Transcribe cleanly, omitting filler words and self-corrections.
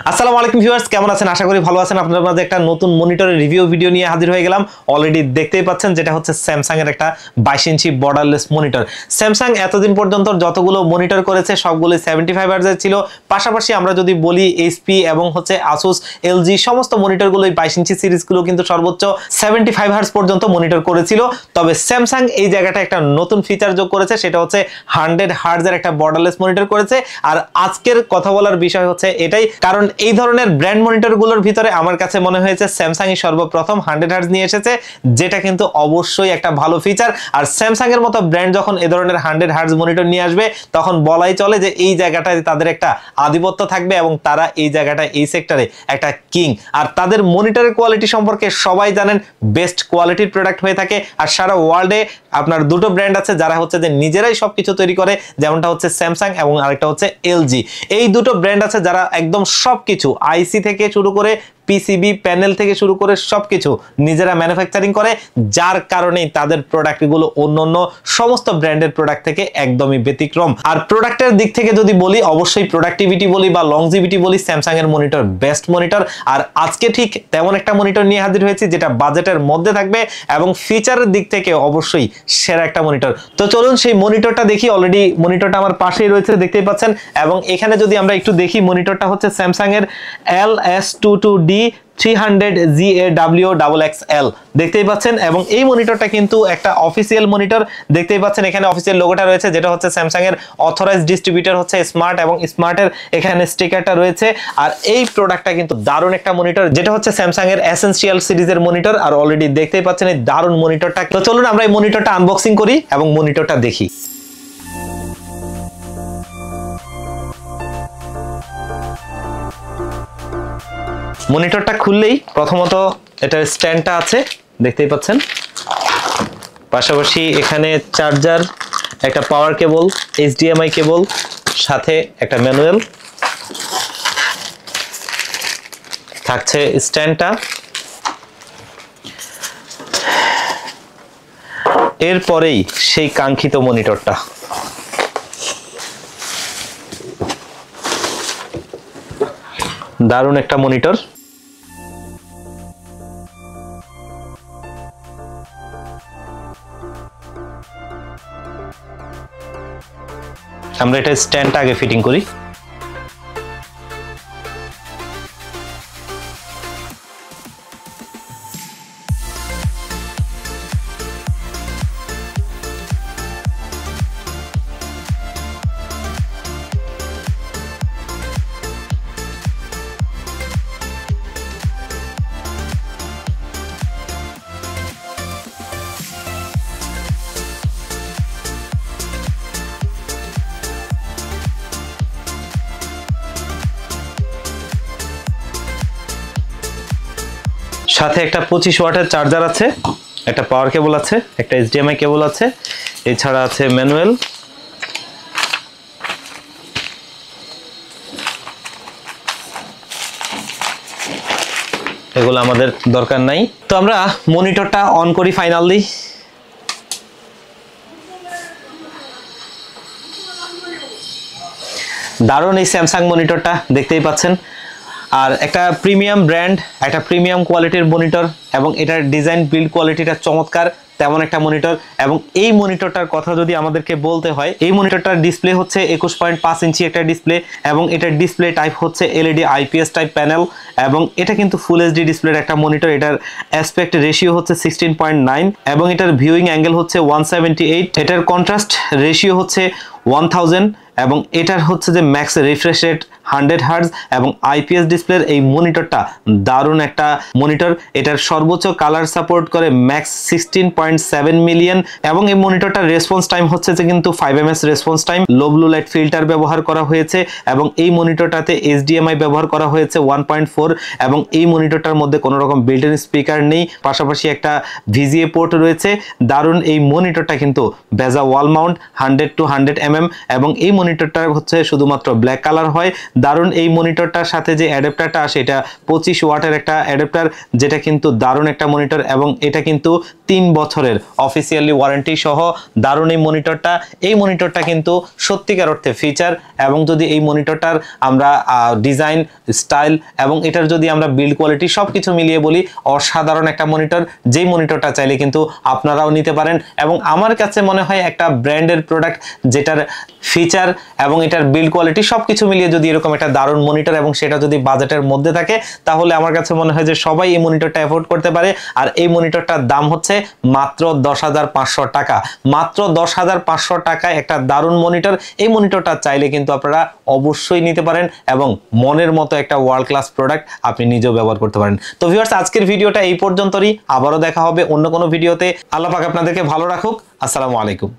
আসসালামু আলাইকুম ভিউয়ার্স, কেমন আছেন? আশা করি ভালো আছেন। আপনাদের মাঝে একটা নতুন মনিটরের রিভিউ ভিডিও নিয়ে হাজির হয়ে গেলাম। অলরেডি দেখতেই পাচ্ছেন যেটা হচ্ছে স্যামসাং এর একটা 22 ইঞ্চি বর্ডারলেস মনিটর। স্যামসাং এতদিন পর্যন্ত যতগুলো মনিটর করেছে সবগুলো 75 হার্টজের ছিল। পাশাপাশি আমরা যদি বলি এইচপি এবং হচ্ছে আসুস, এলজি সমস্ত মনিটরগুলো 22 ইঞ্চি সিরিজগুলো কিন্তু সর্বোচ্চ 75 হার্টজ পর্যন্ত মনিটর করেছিল। তবে স্যামসাং এই জায়গাটা একটা নতুন ফিচার যোগ করেছে, সেটা হচ্ছে 100 হার্টজের একটা বর্ডারলেস মনিটর করেছে। আর আজকের কথা বলার বিষয় হচ্ছে এটাই, কারণ এই ধরনের ব্র্যান্ড মনিটরগুলোর ভিতরে আমার কাছে মনে হয়েছে স্যামসাংই সর্বপ্রথম 100 হার্টজ নিয়ে এসেছে, যেটা কিন্তু অবশ্যই একটা ভালো ফিচার। আর স্যামসাং এর মতো ব্র্যান্ড যখন এই ধরনের 100 হার্টজ মনিটর নিয়ে আসবে তখন বলাই চলে যে এই জায়গাটায় তাদের একটা আধিপত্য থাকবে এবং তারা এই জায়গাটায় এই সেক্টরে একটা কিং। আর তাদের মনিটরের কোয়ালিটি সম্পর্কে সবাই জানেন, বেস্ট কোয়ালিটির প্রোডাক্ট হয়ে থাকে। আর সারা ওয়ার্ল্ডে আপনার দুটো ব্র্যান্ড আছে যারা হচ্ছে যে নিজেরাই সবকিছু তৈরি করে, যেমনটা হচ্ছে স্যামসাং এবং আরেকটা হচ্ছে এলজি। এই দুটো ব্র্যান্ড আছে যারা একদম সবকিছু আইসি থেকে শুরু করে পিসিবি প্যানেল থেকে শুরু করে সবকিছু নিজেরা ম্যানুফ্যাকচারিং করে, যার কারণেই তাদের প্রোডাক্টগুলো অন্যান্য সমস্ত ব্র্যান্ডের প্রোডাক্ট থেকে একদমই ব্যতিক্রম। আর প্রোডাক্টের দিক থেকে যদি বলি, অবশ্যই প্রোডাক্টিভিটি বলি বা লংজিভিটি বলি, স্যামসাং এর মনিটর বেস্ট মনিটর। আর আজকে ঠিক তেমন একটা মনিটর নিয়ে হাজির হয়েছি যেটা বাজেটের মধ্যে থাকবে এবং ফিচারের দিক থেকে অবশ্যই সেরা একটা মনিটর। তো চলুন সেই মনিটরটা দেখি। অলরেডি মনিটরটা আমার পাশেই রয়েছে, দেখতেই পাচ্ছেন। এবং এখানে যদি আমরা একটু দেখি, মনিটরটা হচ্ছে স্যামসাং এর LS22D 300GAW-XXL দেখতেই পাচ্ছেন। এবং এই মনিটরটা কিন্তু একটা অফিসিয়াল মনিটর, দেখতেই পাচ্ছেন এখানে অফিসিয়াল লোগোটা রয়েছে, যেটা হচ্ছে স্যামসাং এর অথরাইজড ডিস্ট্রিবিউটর হচ্ছে স্মার্ট, এবং স্মার্টের এখানে স্টিকারটা রয়েছে। আর এই প্রোডাক্টটা কিন্তু দারুণ একটা মনিটর, যেটা হচ্ছে স্যামসাং এর এসেনশিয়াল সিরিজের মনিটর। আর অলরেডি দেখতেই পাচ্ছেন এই দারুণ মনিটরটা। তো চলুন আমরা এই মনিটরটা আনবক্সিং করি এবং মনিটরটা দেখি। মনিটরটা খুললেই প্রথমত এটার স্ট্যান্ডটা আছে, দেখতেই পাচ্ছেন। পাশাপাশি এখানে চার্জার, একটা পাওয়ার কেবল, HDMI কেবল, সাথে একটা ম্যানুয়াল থাকছে। স্ট্যান্ডটা এরপরেই সেই কাঙ্ক্ষিত মনিটরটা। দারুণ একটা মনিটর। আমরা এটা স্ট্যান্ডটা আগে ফিটিং করি। সাথে একটা 25 ওয়াটের চার্জার আছে, একটা পাওয়ার কেবল আছে, একটা HDMI কেবল আছে, এছাড়া আছে ম্যানুয়াল। এগুলো আমাদের দরকার নাই। তো আমরা মনিটরটা অন করি ফাইনালি। দারুণ এই স্যামসাং মনিটরটা, দেখতেই পাচ্ছেন। আর একটা প্রিমিয়াম ব্র্যান্ড, একটা প্রিমিয়াম কোয়ালিটির মনিটর, এবং এটার ডিজাইন বিল্ড কোয়ালিটিটা চমৎকার, তেমন একটা মনিটর। এবং এই মনিটরটার কথা যদি আমাদেরকে বলতে হয়, এই মনিটরটার ডিসপ্লে হচ্ছে 21.5 ইঞ্চি একটা ডিসপ্লে, এবং এটার ডিসপ্লে টাইপ হচ্ছে LED IPS টাইপ প্যানেল, এবং এটা কিন্তু ফুল HD ডিসপ্লের একটা মনিটর। এটার অ্যাসপেক্ট রেশিও হচ্ছে 16.9, এবং এটার ভিউইং অ্যাঙ্গেল হচ্ছে 178, এটার কন্ট্রাস্ট রেশিও হচ্ছে 1000, এবং এটার হচ্ছে যে ম্যাক্স রিফ্রেশ রেট 100 হার্টজ, এবং IPS ডিসপ্লের এই মনিটরটা দারুণ একটা মনিটর। এটার সর্বোচ্চ কালার সাপোর্ট করে ম্যাক্স 16.7 মিলিয়ন, এবং এই মনিটরটার রেসপন্স টাইম হচ্ছে যে কিন্তু 5 ms response time. Low blue light filter ব্যবহার করা হয়েছে, এবং এই মনিটরটাতে HDMI ব্যবহার করা হয়েছে 1.4, এবং এই মনিটরটার মধ্যে কোনো রকম বিল্ট ইন স্পিকার নেই। পাশাপাশি একটা VGA পোর্ট রয়েছে। দারুণ এই মনিটরটা কিন্তু বেজা ওয়াল মাউন্ট 100 to 100 mm, এবং এই মনিটরটা হচ্ছে শুধুমাত্র ব্ল্যাক কালার হয়। দারুণ এই মনিটরটার সাথে যে অ্যাডাপ্টারটা আসে এটা 25 ওয়াটের একটা অ্যাডাপ্টার, যেটা কিন্তু দারুণ একটা মনিটর এবং এটা কিন্তু 3 বছরের অফিসিয়ালি ওয়ারেন্টি সহ দারুণ এই মনিটরটা। এই মনিটরটা কিন্তু সত্যিকার অর্থে ফিচার এবং যদি এই মনিটরটার আমরা ডিজাইন স্টাইল এবং এটার যদি আমরা বিল্ড কোয়ালিটি সবকিছু মিলিয়ে বলি, অসাধারণ একটা মনিটর। যেই মনিটরটা চাইলে কিন্তু আপনারাও নিতে পারেন এবং আমার কাছে মনে হয় একটা ব্র্যান্ডের প্রোডাক্ট যেটার ফিচার এবং এটার বিল্ড কোয়ালিটি সবকিছু মিলিয়ে যদি এরকম একটা দারুণ মনিটর এবং সেটা যদি বাজেটের মধ্যে থাকে, তাহলে আমার কাছে মনে হয় যে সবাই এই মনিটরটা অ্যাফোর্ড করতে পারে। আর এই মনিটরটার দাম হচ্ছে মাত্র 10,500 টাকা। মাত্র 10,500 টাকায় একটা দারুণ মনিটর। এই মনিটরটা চাইলে কিন্তু আপনারা অবশ্যই নিতে পারেন এবং মনের মতো একটা ওয়ার্ল্ড ক্লাস প্রোডাক্ট আপনি নিজেও ব্যবহার করতে পারেন। তো ভিউয়ার্স, আজকের ভিডিওটা এই পর্যন্তই। আবারও দেখা হবে অন্য কোনো ভিডিওতে। আল্লাহ পাক আপনাদেরকে ভালো রাখুক। আসসালামু আলাইকুম।